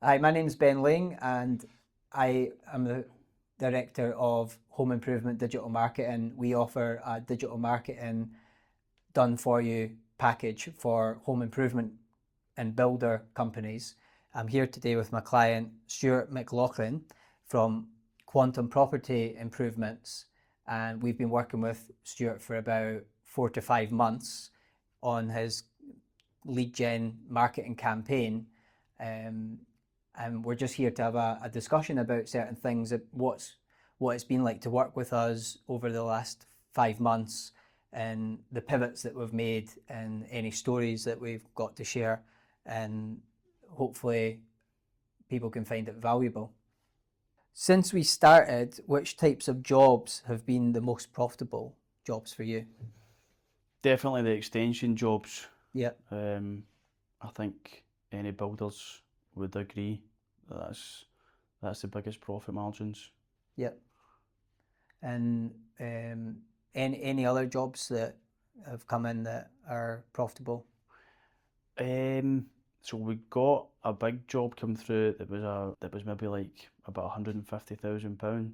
Hi, my name's Ben Laing, and I am the Director of Home Improvement Digital Marketing. We offer a digital marketing done for you package for home improvement and builder companies. I'm here today with my client, Stuart from Quantum Property Improvements, and we've been working with Stuart for about 4 to 5 months on his lead gen marketing campaign. And we're just here to have a discussion about certain things, what it's been like to work with us over the last 5 months, and the pivots that we've made, and any stories that we've got to share, and hopefully people can find it valuable. Since we started, which types of jobs have been the most profitable jobs for you? Definitely the extension jobs. Yeah. I think any builders would agree that that's the biggest profit margins. Yeah. And any other jobs that have come in that are profitable? So we got a big job come through that was maybe like about £150,000.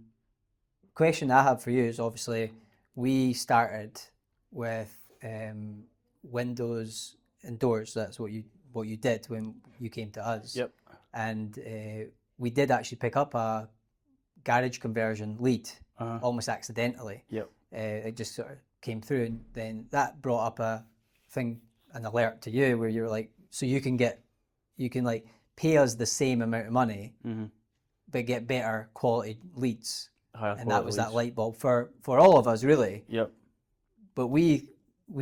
Question I have for you is, obviously we started with windows and doors. That's what you did when you came to us. Yep. And we did actually pick up a garage conversion lead almost accidentally. Yep. It just sort of came through, and then that brought up an alert to you where you were like, so you can like pay us the same amount of money, but get better quality leads. Higher And that was quality that light bulb for all of us, really. Yep. But we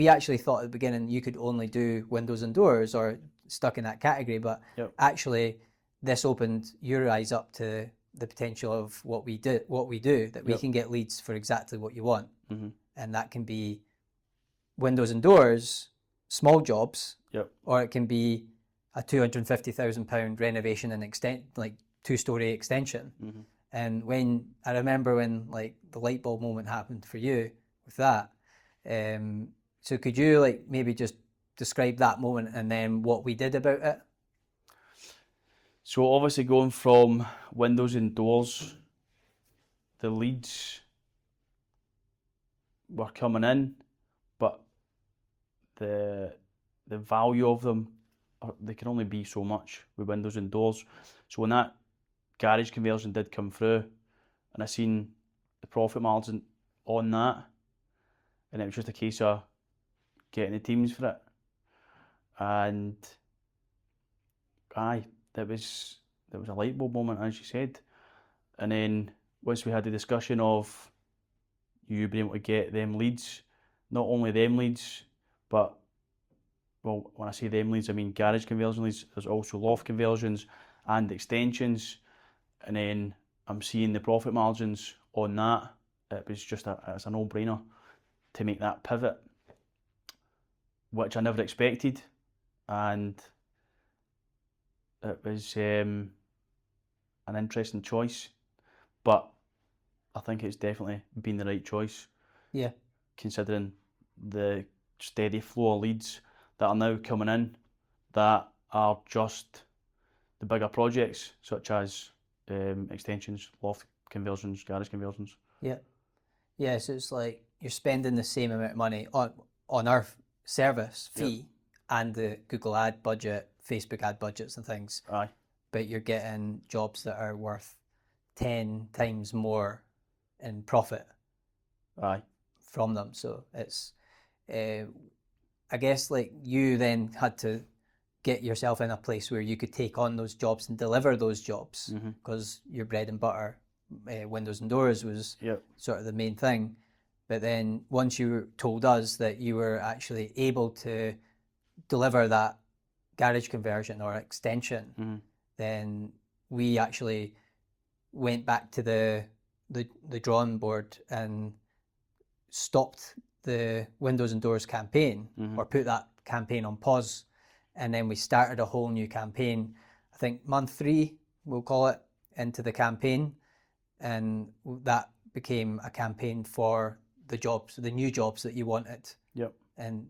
actually thought at the beginning you could only do windows and doors, or stuck in that category. But Yep. actually, this opened your eyes up to the potential of what we do, that we Yep. can get leads for exactly what you want. And that can be windows and doors, small jobs. Yep. Or it can be a £250,000 renovation and like 2-story extension. And I remember when like the light bulb moment happened for you with that. So could you like maybe just describe that moment and then what we did about it? So obviously going from windows and doors, the leads were coming in, but the value of them, they can only be so much with windows and doors. So when that garage conversion did come through, and I seen the profit margin on that, and it was just a case of getting the teams for it, and that was a light bulb moment, as you said. And then once we had the discussion of you being able to get them leads, not only them leads, but, well, when I say them leads, I mean garage conversion leads. There's also loft conversions and extensions, and then I'm seeing the profit margins on that. It was just it's a no-brainer to make that pivot, which I never expected, and it was an interesting choice, but I think it's definitely been the right choice. Yeah. Considering the steady flow of leads that are now coming in that are just the bigger projects, such as extensions, loft conversions, garage conversions. Yeah. Yeah, so it's like you're spending the same amount of money on our service fee and the Google ad budget, Facebook ad budgets and things. Aye. But you're getting jobs that are worth 10 times more in profit. Aye. From them. So it's, I guess, like you then had to get yourself in a place where you could take on those jobs and deliver those jobs, because your bread and butter, windows and doors, was sort of the main thing. But then once you told us that you were actually able to deliver that garage conversion or extension, then we actually went back to the drawing board and stopped the windows and doors campaign, or put that campaign on pause. And then we started a whole new campaign, I think month 3, we'll call it, into the campaign. And that became a campaign for the jobs, the new jobs that you wanted. Yep. And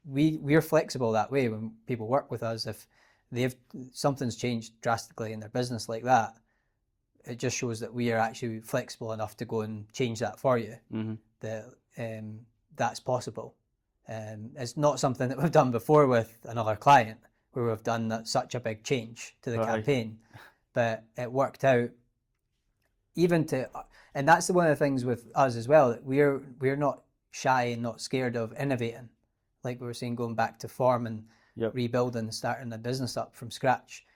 we're flexible that way when people work with us. If something's changed drastically in their business like that, it just shows that we are actually flexible enough to go and change that for you. That that's possible. It's not something that we've done before with another client where we've done such a big change to the campaign, but it worked out. And that's one of the things with us as well, that we're not shy and not scared of innovating, like we were saying, going back to form and rebuilding, starting a business up from scratch,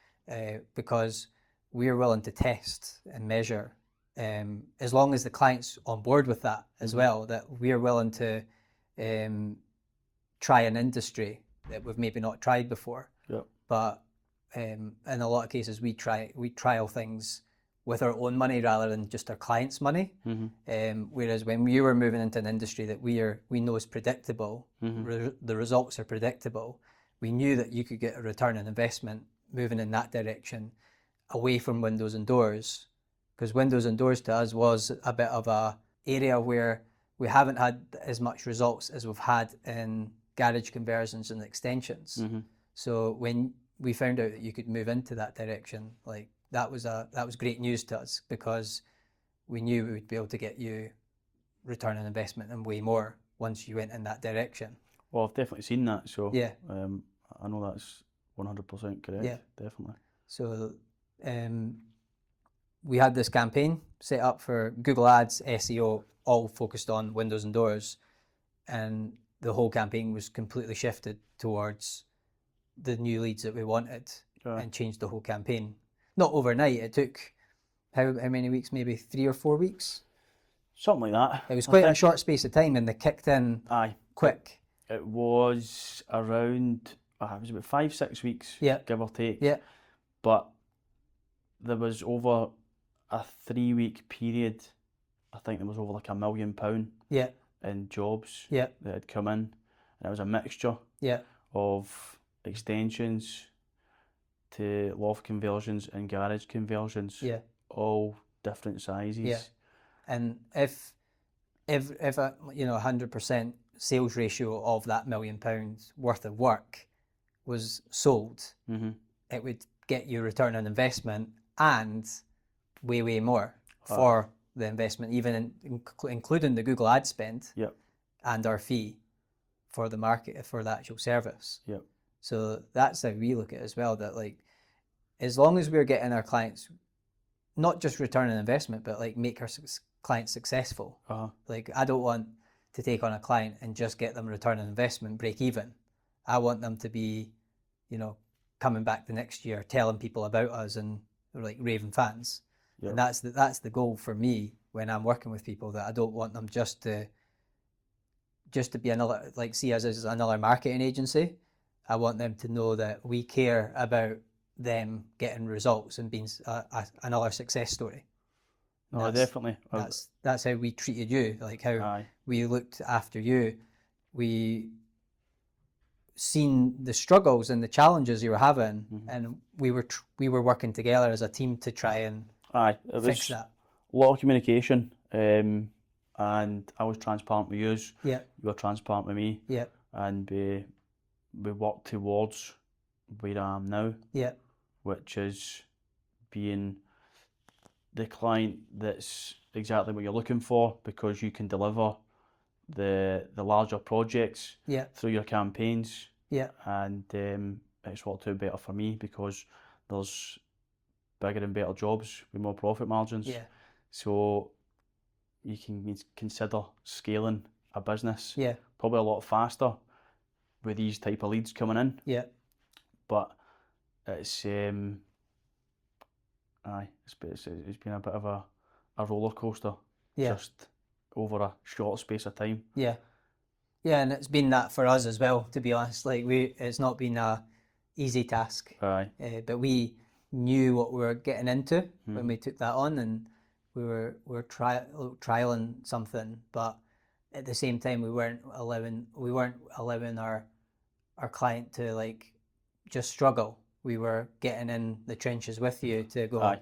because we're willing to test and measure, as long as the client's on board with that as well, that we're willing to try an industry that we've maybe not tried before. But in a lot of cases we trial things with our own money rather than just our clients' money. Whereas when we were moving into an industry that we know is predictable, the results are predictable, we knew that you could get a return on investment moving in that direction, away from windows and doors, because windows and doors to us was a bit of a area where we haven't had as much results as we've had in garage conversions and extensions. So when we found out that you could move into that direction, like that was great news to us, because we knew we would be able to get you return on investment and way more once you went in that direction. Well, I've definitely seen that, so yeah, I know that's 100% correct. Yeah, definitely. So we had this campaign set up for Google Ads, SEO, all focused on windows and doors, and the whole campaign was completely shifted towards the new leads that we wanted, and changed the whole campaign. Not overnight. It took how many weeks? Maybe 3 or 4 weeks. Something like that. It was quite a short space of time, and they kicked in quick. It was around, it was about 5-6 weeks, give or take. Yeah. But there was over a 3-week period, I think there was over like £1 million in jobs that had come in. And it was a mixture of extensions to loft conversions and garage conversions, all different sizes. And if a 100% sales ratio of that £1 million worth of work was sold, it would get you return on investment and way more for the investment, even including the Google ad spend and our fee for the market, for the actual service. So that's how we look at it as well, that like, as long as we're getting our clients not just return on investment, but like make our clients successful. Like, I don't want to take on a client and just get them return on investment, break even. I want them to be, coming back the next year, telling people about us, and they're like raving fans. And that's the goal for me when I'm working with people, that I don't want them just to be another, like, see us as another marketing agency. I want them to know that we care about them getting results and being another success story. No, definitely. That's how we treated you, like how we looked after you. We seen the struggles and the challenges you were having, and we were working together as a team to try and fix that. A lot of communication, and I was transparent with you. You were transparent with me. And we worked towards where I am now. Which is being the client that's exactly what you're looking for, because you can deliver the larger projects through your campaigns. And it's worked out better for me, because there's bigger and better jobs with more profit margins. So you can consider scaling a business probably a lot faster with these type of leads coming in. But it's been a bit of a roller coaster, just over a short space of time. And it's been that for us as well, to be honest. Like, it's not been a easy task. But we knew what we were getting into when we took that on, and we were trialing something, but at the same time we weren't allowing our client to like just struggle. We were getting in the trenches with you to go,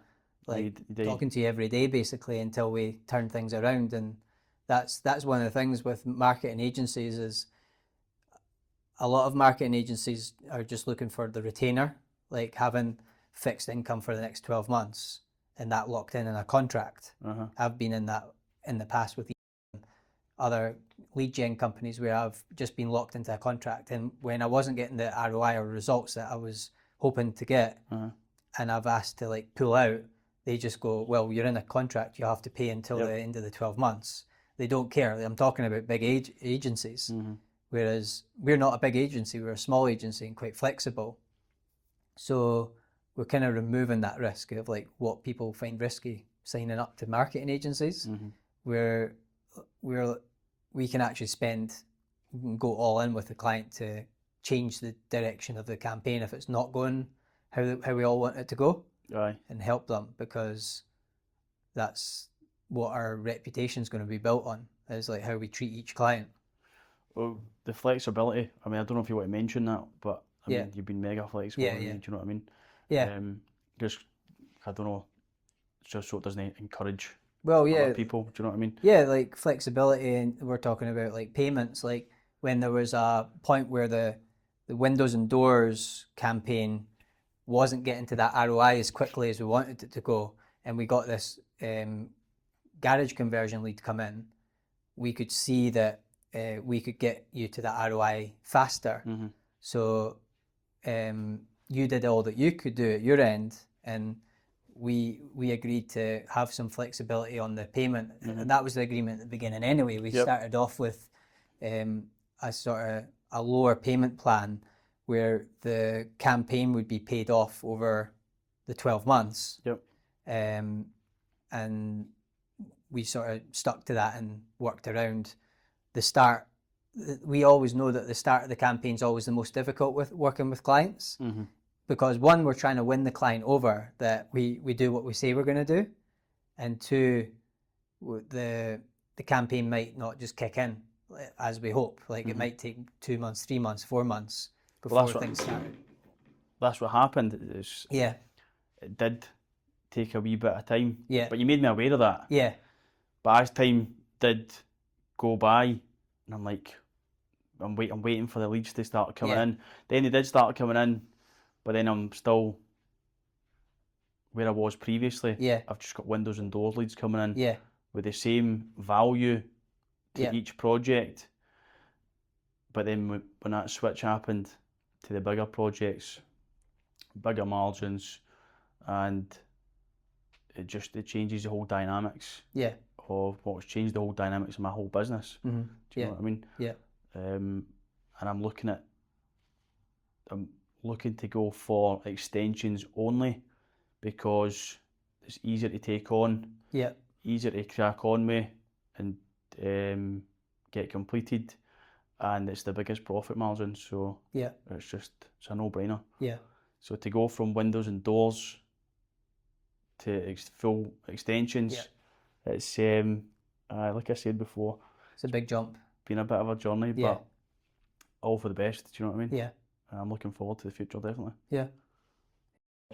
talking to you every day basically, until we turned things around. And that's one of the things with marketing agencies, is a lot of marketing agencies are just looking for the retainer, like having fixed income for the next 12 months and that locked in a contract. I've been in that in the past with other lead gen companies where I've just been locked into a contract, and when I wasn't getting the ROI or results that I was hoping to get, and I've asked to like pull out, they just go, well, you're in a contract, you have to pay until the end of the 12 months. They don't care. I'm talking about big agencies, whereas we're not a big agency, we're a small agency and quite flexible. So we're kind of removing that risk of like what people find risky signing up to marketing agencies, where we can actually go all in with the client to change the direction of the campaign if it's not going how we all want it to go, and help them, because that's what our reputation is going to be built on, is like how we treat each client. Well, the flexibility, I mean, I don't know if you want to mention that, but I mean, you've been mega flexible. Do you know what I mean? Just, I don't know, just so it doesn't encourage other people. Do you know what I mean? Yeah, like flexibility, and we're talking about like payments. Like when there was a point where the windows and doors campaign wasn't getting to that ROI as quickly as we wanted it to go, and we got this garage conversion lead come in, we could see that we could get you to that ROI faster. So you did all that you could do at your end, and we agreed to have some flexibility on the payment, and that was the agreement at the beginning anyway. We started off with a sort of a lower payment plan where the campaign would be paid off over the 12 months. And we sort of stuck to that and worked around the start. We always know that the start of the campaign is always the most difficult with working with clients, because one, we're trying to win the client over, that we do what we say we're going to do, and two, the campaign might not just kick in as we hope. Like it might take 2 months, 3 months, 4 months before things started. That's what happened. It did take a wee bit of time. But you made me aware of that. But as time did go by, and I'm like, I'm waiting for the leads to start coming in. Then they did start coming in, but then I'm still where I was previously. I've just got windows and doors leads coming in with the same value to each project. But then when that switch happened to the bigger projects, bigger margins, and it changes the whole dynamics of what's changed the whole dynamics of my whole business. Do you know what I mean? And I'm looking to go for extensions only, because it's easier to take on, easier to crack on with, and get completed, and it's the biggest profit margin. So it's a no-brainer. So to go from windows and doors to full extensions, it's like I said before, it's a big jump. Been a bit of a journey, but all for the best. Do you know what I mean? I'm looking forward to the future, definitely.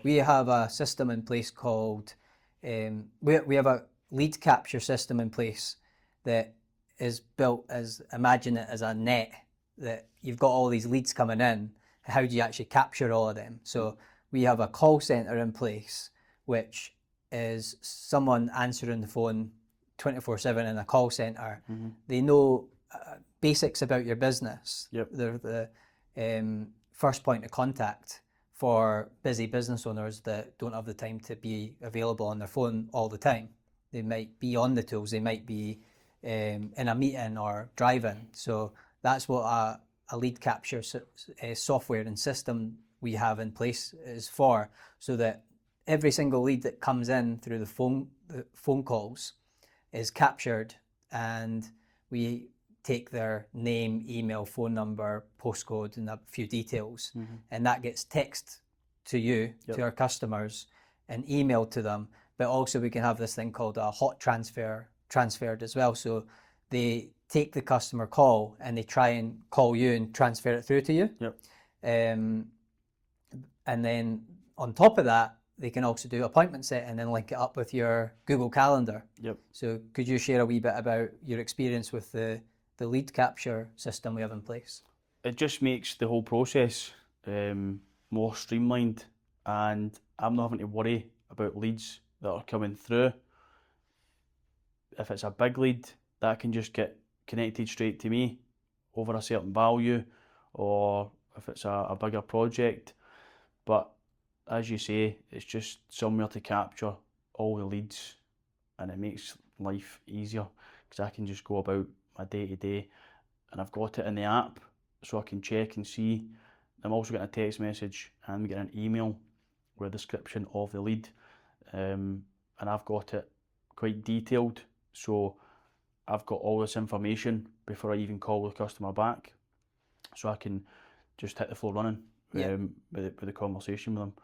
We have a system in place called we have a lead capture system in place that is built as, imagine it as a net, that you've got all these leads coming in. How do you actually capture all of them? So we have a call center in place, which is someone answering the phone 24/7 in a call center. They know basics about your business. They're the first point of contact for busy business owners that don't have the time to be available on their phone all the time. They might be on the tools, they might be in a meeting or driving. So that's what a lead capture software and system we have in place is for, so that every single lead that comes in through the phone calls is captured, and we take their name, email, phone number, postcode, and a few details, and that gets text to you, to our customers, and emailed to them. But also we can have this thing called a hot transferred as well. So they take the customer call and they try and call you and transfer it through to you. And then on top of that, they can also do appointment set and then link it up with your Google Calendar. So could you share a wee bit about your experience with the lead capture system we have in place? It just makes the whole process more streamlined and I'm not having to worry about leads that are coming through. If it's a big lead, that can just get connected straight to me over a certain value, or if it's a bigger project. But as you say, it's just somewhere to capture all the leads, and it makes life easier because I can just go about my day to day, and I've got it in the app so I can check and see. I'm also getting a text message and we get an email with a description of the lead, and I've got it quite detailed, so I've got all this information before I even call the customer back, so I can just hit the floor running with the conversation with them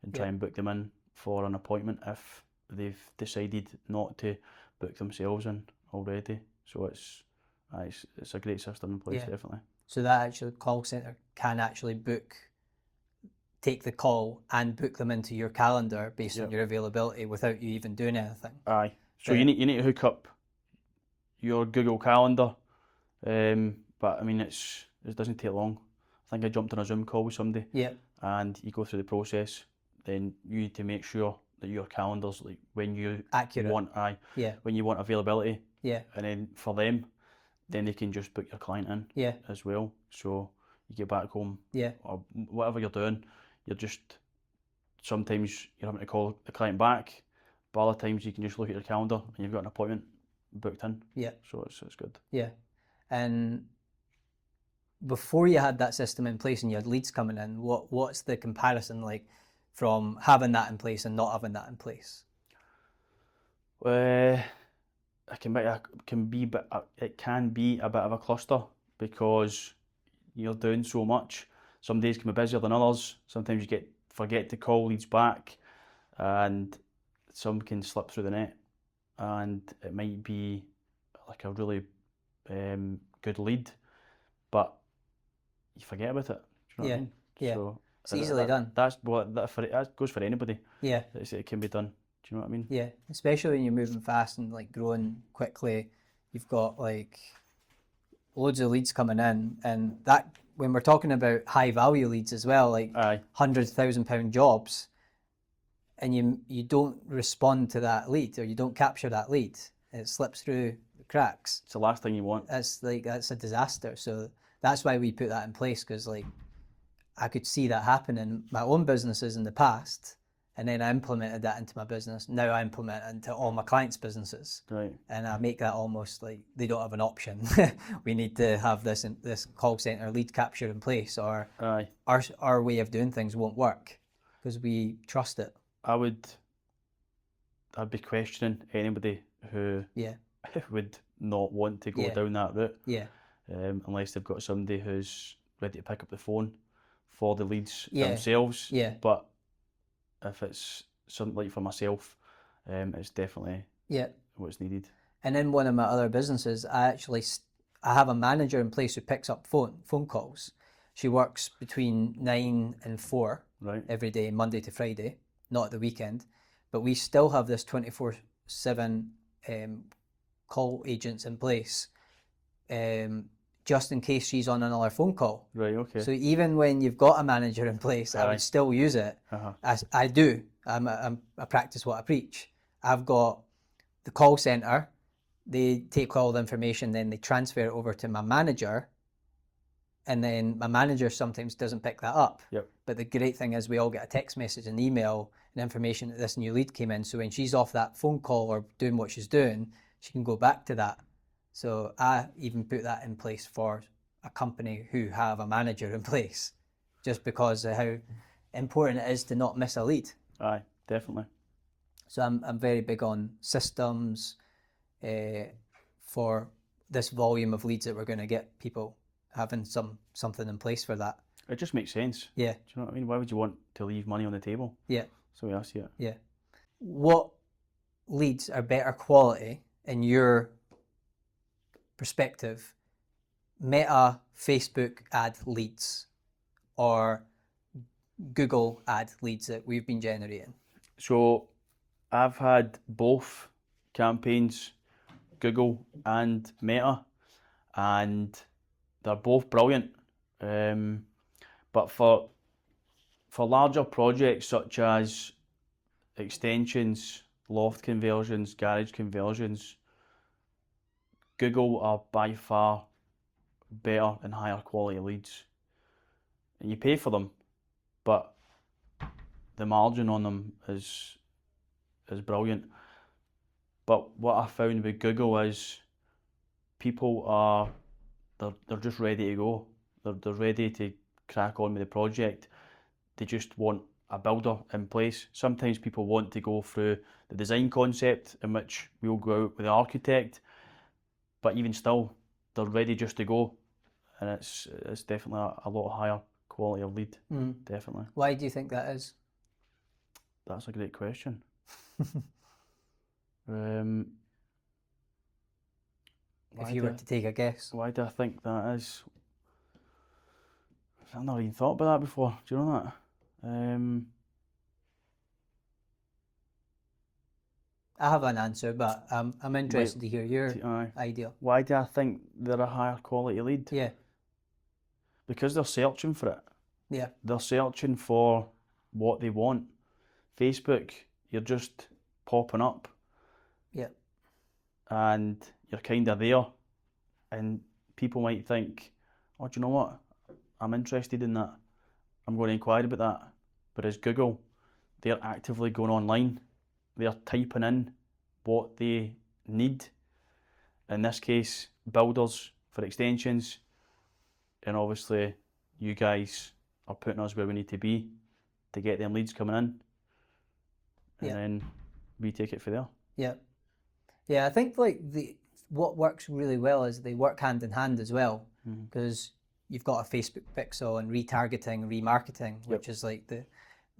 and try and book them in for an appointment if they've decided not to book themselves in already. So it's a great system in place, definitely. So that actual call centre can actually take the call and book them into your calendar based on your availability without you even doing anything. Aye. So you need to hook up your Google Calendar, but I mean it doesn't take long. I think I jumped on a Zoom call with somebody, and you go through the process. Then you need to make sure that your calendar's like when you want when you want availability, and then for them, then they can just book your client in as well. So you get back home, or whatever you're doing, sometimes you're having to call the client back, but other times you can just look at your calendar and you've got an appointment booked in. So it's good. And before you had that system in place and you had leads coming in, what's the comparison like from having that in place and not having that in place? It can be a bit of a cluster because you're doing so much. Some days can be busier than others. Sometimes you forget to call leads back, and some can slip through the net, and it might be like a really good lead, but you forget about it. Do you know what I mean? So it's easily done. That goes for anybody. It can be done. Do you know what I mean? Yeah, especially when you're moving fast and like growing quickly, you've got like loads of leads coming in, and that when we're talking about high value leads as well, like £100,000 jobs, and you don't respond to that lead or you don't capture that lead, it slips through the cracks. It's the last thing you want. That's a disaster. So that's why we put that in place, because like I could see that happen in my own businesses in the past, and then I implemented that into my business. Now I implement it into all my clients' businesses, and I make that almost like they don't have an option. We need to have this call center lead capture in place, or our way of doing things won't work because we trust it. I'd be questioning anybody who would not want to go down that route, unless they've got somebody who's ready to pick up the phone for the leads themselves. But if it's something like for myself, it's definitely what's needed. And in one of my other businesses, I have a manager in place who picks up phone calls. She works between 9 and 4 every day, Monday to Friday, not at the weekend. But we still have this 24/7 call agents in place, just in case she's on another phone call. So even when you've got a manager in place, I would still use it. I do. I practice what I preach. I've got the call center. They take all the information, then they transfer it over to my manager, and then my manager sometimes doesn't pick that up. But the great thing is we all get a text message and email and information that this new lead came in. So when she's off that phone call or doing what she's doing, she can go back to that. So I even put that in place for a company who have a manager in place, just because of how important it is to not miss a lead. Aye, definitely. So I'm very big on systems for this volume of leads that we're going to get, people having something in place for that. It just makes sense. Do you know what I mean? Why would you want to leave money on the table? So I see it. What leads are better quality in your perspective? Meta Facebook ad leads or Google ad leads that we've been generating? So I've had both campaigns, Google and Meta, and they're both brilliant. But for For larger projects such as extensions, loft conversions, garage conversions, Google are by far better and higher quality leads. And you pay for them, but the margin on them is brilliant. But what I found with Google is people are they're just ready to go. They're ready to crack on with the project. They just want a builder in place. Sometimes people want to go through the design concept, in which we'll go out with the architect, but even still, they're ready just to go, and it's definitely a lot higher quality of lead. Definitely. Why do you think that is? That's a great question. If you were to take a guess. Why do I think that is? I've never even thought about that before. Do you know that? I have an answer, but I'm interested to hear your idea. Why do I think they're a higher quality lead? Yeah. Because they're searching for it. Yeah. They're searching for what they want. Facebook, you're just popping up. Yeah. And you're kind of there. And people might think, oh, do you know what? I'm interested in that. I'm going to inquire about that. Whereas Google, they're actively going online. They're typing in what they need. In this case, builders for extensions. And obviously, you guys are putting us where we need to be to get them leads coming in. And then we take it from there. Yeah. Yeah, I think like what works really well is they work hand in hand as well, because you've got a Facebook pixel and retargeting, remarketing, which is like the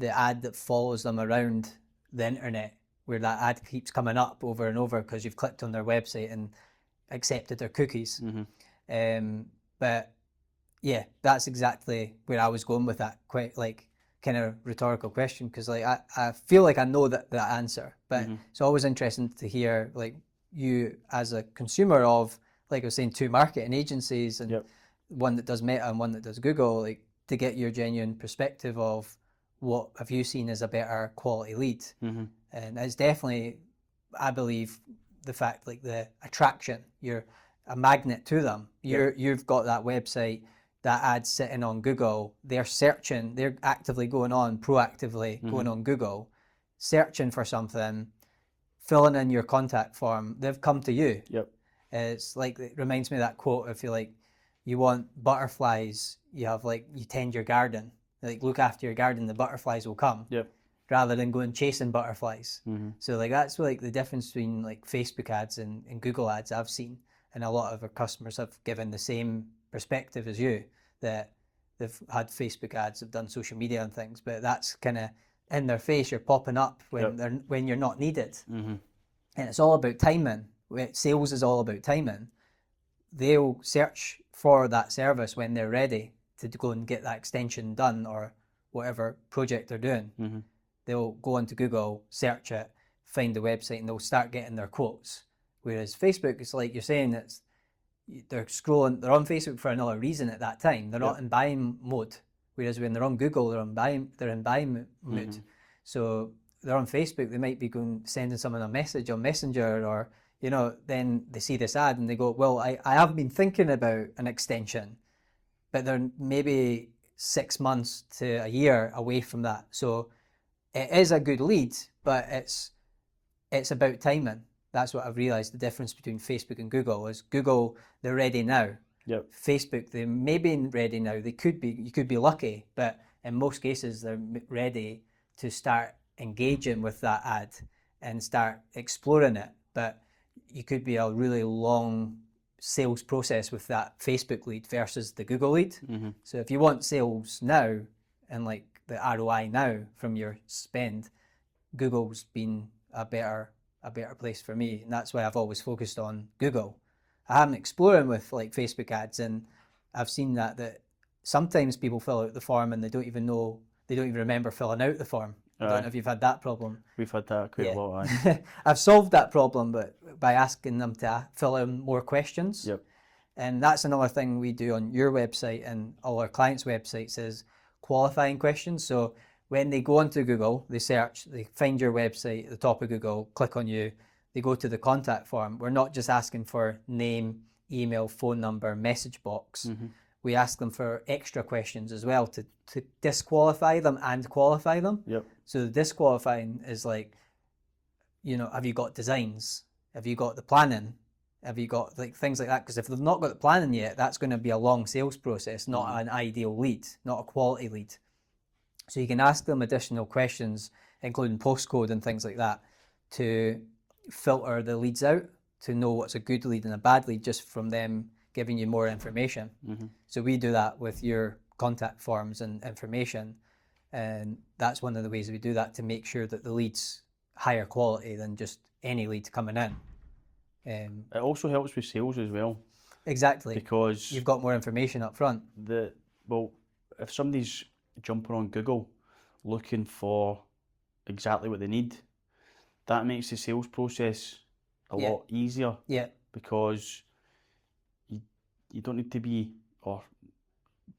ad that follows them around the internet, where that ad keeps coming up over and over because you've clicked on their website and accepted their cookies. But yeah, that's exactly where I was going with that, quite like kind of rhetorical question, because like I feel like I know that answer, but it's always interesting to hear like you as a consumer of, like I was saying, 2 marketing agencies and one that does Meta and one that does Google, like to get your genuine perspective of what have you seen as a better quality lead. And it's definitely, I believe, the fact like the attraction, you're a magnet to them. You've got that website, that ad sitting on Google, they're searching, they're actively going on, proactively going on Google, searching for something, filling in your contact form, they've come to you. It's like, it reminds me of that quote, if you like, you want butterflies, you tend your garden, like look after your garden, the butterflies will come. Rather than going chasing butterflies. So like that's like the difference between like Facebook ads and Google ads I've seen, and a lot of our customers have given the same perspective as you, that they've had Facebook ads, they've done social media and things, but that's kind of in their face, you're popping up when you're not needed. And it's all about timing. Sales is all about timing. They'll search for that service when they're ready to go and get that extension done or whatever project they're doing. They'll go onto Google, search it, find the website, and they'll start getting their quotes. Whereas Facebook, it's like you're saying, they're scrolling, they're on Facebook for another reason at that time. They're not in buying mode. Whereas when they're on Google, they're in buying mood. So they're on Facebook, they might be sending someone a message on Messenger, or then they see this ad and they go, well, I have been thinking about an extension, but they're maybe 6 months to a year away from that. So it is a good lead, but it's about timing. That's what I've realised. The difference between Facebook and Google is Google, they're ready now. Facebook, they may be ready now. You could be lucky, but in most cases, they're ready to start engaging with that ad and start exploring it. But you could be a really long sales process with that Facebook lead versus the Google lead. So if you want sales now and like the ROI now from your spend, Google's been a better place for me, and that's why I've always focused on Google. I am exploring with like Facebook ads, and I've seen that sometimes people fill out the form and they don't even remember filling out the form. I don't know if you've had that problem. We've had that quite a lot. I've solved that problem, but by asking them to fill in more questions. And that's another thing we do on your website and all our clients' websites is qualifying questions. So when they go onto Google, they search, they find your website at the top of Google, click on you, they go to the contact form. We're not just asking for name, email, phone number, message box. We ask them for extra questions as well to disqualify them and qualify them. Yep. So the disqualifying is like, have you got designs? Have you got the planning? Have you got like things like that? Because if they've not got the planning yet, that's going to be a long sales process, not an ideal lead, not a quality lead. So you can ask them additional questions, including postcode and things like that, to filter the leads out, to know what's a good lead and a bad lead just from them giving you more information. So we do that with your contact forms and information, and that's one of the ways we do that, to make sure that the lead's higher quality than just any lead coming in. It also helps with sales as well. Exactly. Because you've got more information up front. If somebody's jumping on Google looking for exactly what they need, that makes the sales process a lot easier. Yeah. Because you don't need to be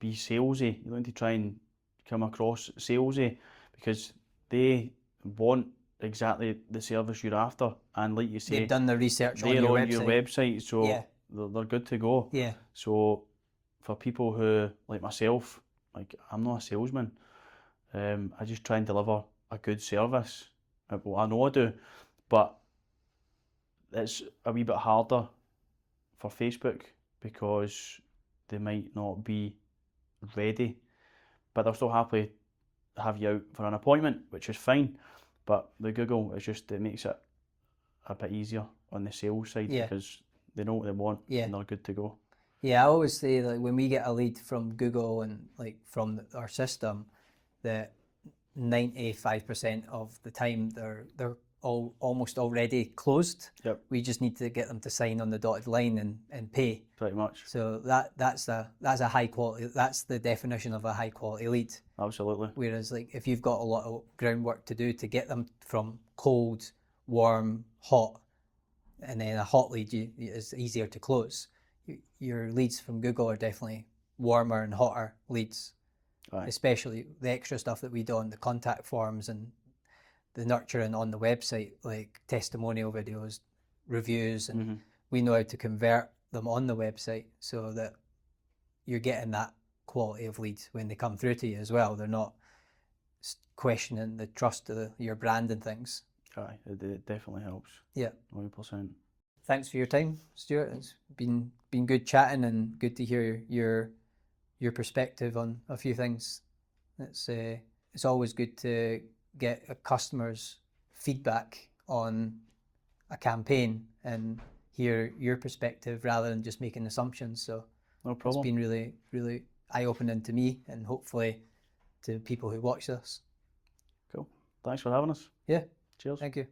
salesy. You don't need to try and come across salesy, because they want exactly the service you're after, and like you say, they've done the research on they're your on website. your website, so they're good to go. Yeah. So for people who, like myself, like I'm not a salesman, I just try and deliver a good service. Well, I know I do, but it's a wee bit harder for Facebook because they might not be ready, but they'll still happily have you out for an appointment, which is fine. But the Google is just, it makes it a bit easier on the sales side, because they know what they want and they're good to go. Yeah, I always say that when we get a lead from Google and like from our system, that 95% of the time they're almost already closed. Yep. We just need to get them to sign on the dotted line and pay. Pretty much. So that's a high quality. That's the definition of a high quality lead. Absolutely. Whereas like if you've got a lot of groundwork to do to get them from cold, warm, hot, and then a hot lead is easier to close. Your leads from Google are definitely warmer and hotter leads. Aye. Especially the extra stuff that we do on the contact forms and the nurturing on the website, like testimonial videos, reviews, and we know how to convert them on the website so that you're getting that quality of leads when they come through to you as well. They're not questioning the trust of your brand and things. Aye, it definitely helps. Yeah. 100%. Thanks for your time, Stuart. It's been good chatting and good to hear your perspective on a few things. It's always good to get a customer's feedback on a campaign and hear your perspective rather than just making assumptions. So no problem. It's been really, really eye-opening to me and hopefully to people who watch this. Cool. Thanks for having us. Yeah. Cheers. Thank you.